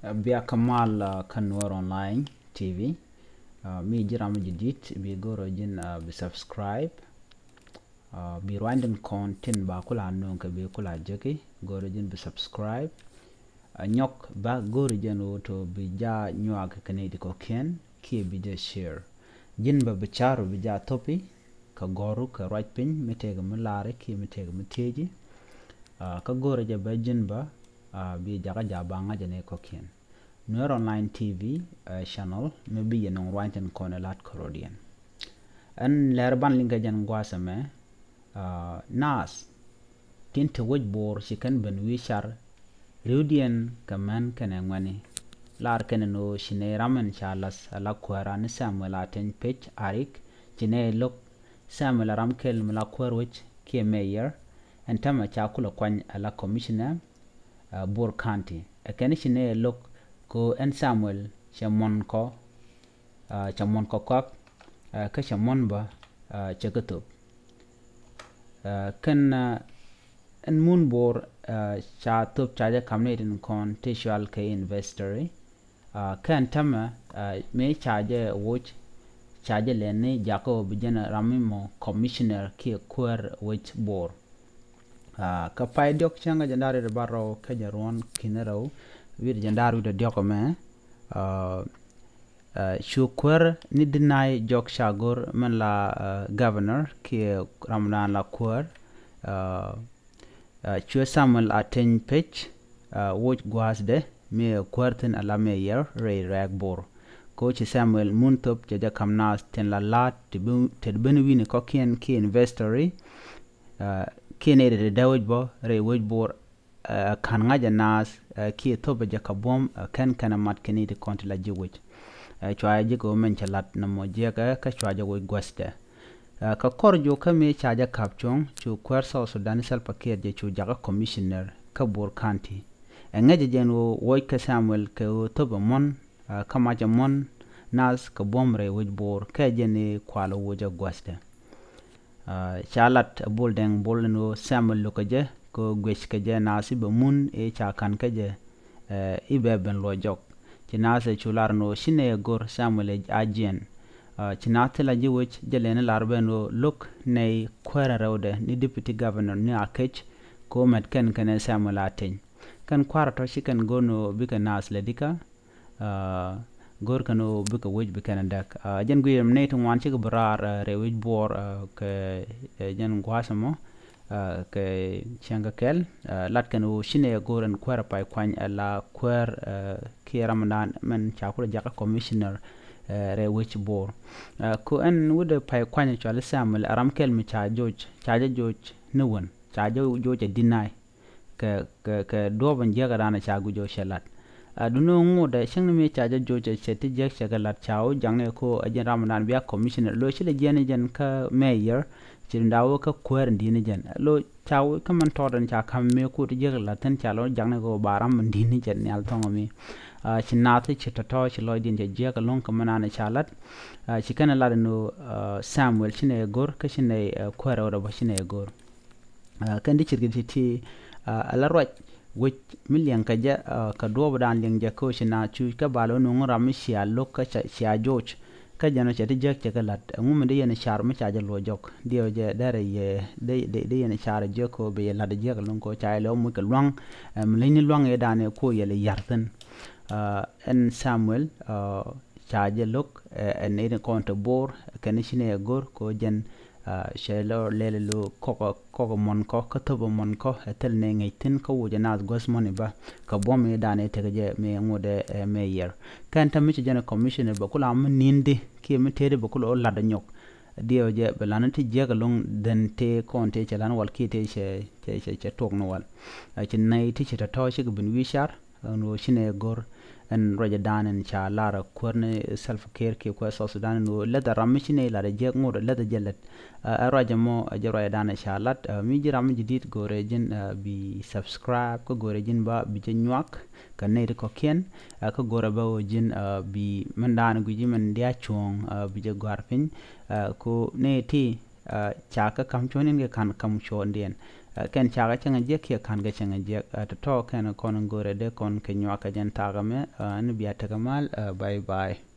بيا كمال كنور اونلاين تي في. مي جرام جديد بيقولوا جن بسبسكرايب بيروندن كونتين باكل عنهم كبيكل عجكي قولوا جن بسبسكرايب نيوك با قولوا جن وتو بيجا نيوك كنيدي كوكين كي بيجا شير جن ببچارو بيجا توبي كغورو كرايت بين متيغ ملاري كي متيغ متيجي كغورو جا بجن با بيجا جابانغا جني كوكين Nur Online TV channel maybe you know right and corner lat Corodian and lerban linga jan gwasame nas tinta wajbor shikan ben wishar rudian kaman kanangwani lar kanano shine ramen chalas ala kwara ni samuel aten page arik jine lok samuel ramkel mala kwarwich ke mayor and tama chakula kwan ala commissioner bor county akani shine lok ko en samuel chamon ko kop ka chamon ba chagato kan en mun bor cha top cha ja kamne din kon tisual ke investor kan tama me cha ja watch cha ja lene jako bijana ramimo commissioner ki kwar watch bor ka pai dok changa jandare baro ka jaron kinero wir jandaru da dioko me shukwer ni dinai jok shagor man la governor ki ramdan la kwar chue samuel aten page woj gwasde me kwarten ala me yer ray ragbor ko chi samuel muntop jaja kamnas ten la lat te benu wini ko kien ki investory kien de dawj bo ray woj bor kan ngaja nas ki tobe jaka bom kan kana mat keni de konti la jiwich chwa jigo men chalat na mo jega ka chwa jago gwaste ka korjo ka me chaja kapchong chu kwarsa sudan sal paket je chu jaga commissioner ka bor county ngaje jeno woy ka samuel ka tobe mon kama ja mon nas ka bomre woj bor ka jeni kwalo woja gwaste chalat buldeng bolno samuel lokaje ko gwesh ke je nasi be mun e cha kan ke je ibe ben lo jok tinase chular no shine gor samuel agien tinate la jiwich jelene larbe no look nei kwara rawde ni deputy governor ni akech ko met ken ken samuel atin kan kwara to shikan gono bika nas ledika gor kano bika wej bika ndak jen guyem ne to wan chi brar rewij bor ke jen gwasamo ke changa kel lat kanu shine goren kwara pai kwan la kwar ki ramadan men chakula jaka commissioner re which bor ko en wude pai kwan chale samuel aram kel mi cha George nuwon cha George deny ke doban jaga dana cha gujo shelat duno ngode shingni mi cha George seti jek shagalat chao jangne ko ajin ramadan biya commissioner lo shile jene jen ka mayor dawo ka kwar ndini jen lo chaw kaman todan cha kam me ko te jegla tan cha lo jangne go baram ndini jen ni al tongo mi chinati chitato chilo din je jega lon kamana na chalat chikana la no samuel chine gor ka chine kwar ora ba chine gor kandi chirgiti ti ala roj wich million ka ja ka do dan ling je ko china chu ka balo no ngora mi sia lo ka sia George ka jano chati jek chakalat ngum de yene char ma chaja lo jok dio je dare ye de yene char je ko be la de jek lon ko chai lo mu ka lwang mlini lwang e dane ko yele yarten en samuel chaje lok en ne konto bor kanishine gor ko jen shelo lele lo koko mon ko katobo mon ko tel ne ngaitin ko wuje nas gosmoni ba ka bom e dane teje me ngode mayor kan tammi jena commissioner ba kula am nindi ki mi tede ba kula la da nyok dio je belanati jega long den te konte chelan wal ki te che tok no wal ci nay ti ci ta to ci bin wishar no shine gor en roja danen cha lara korne self care ki ko so sudan no la da ramishine la da je ngod la da jelet roja mo jaro dana cha lat mi jiram jidit gore jin bi subscribe ko gore jin ba bi nyak ka ne ko ken ko gore ba jin bi mandan guji man dia chong bi je garpin ko ne ti cha ka kam chonin ge kan kam chon den ken chaga changa je kia kan ga changa je to ken kon ngore de kon ke nyaka jen tagame ni biya tagamal bye bye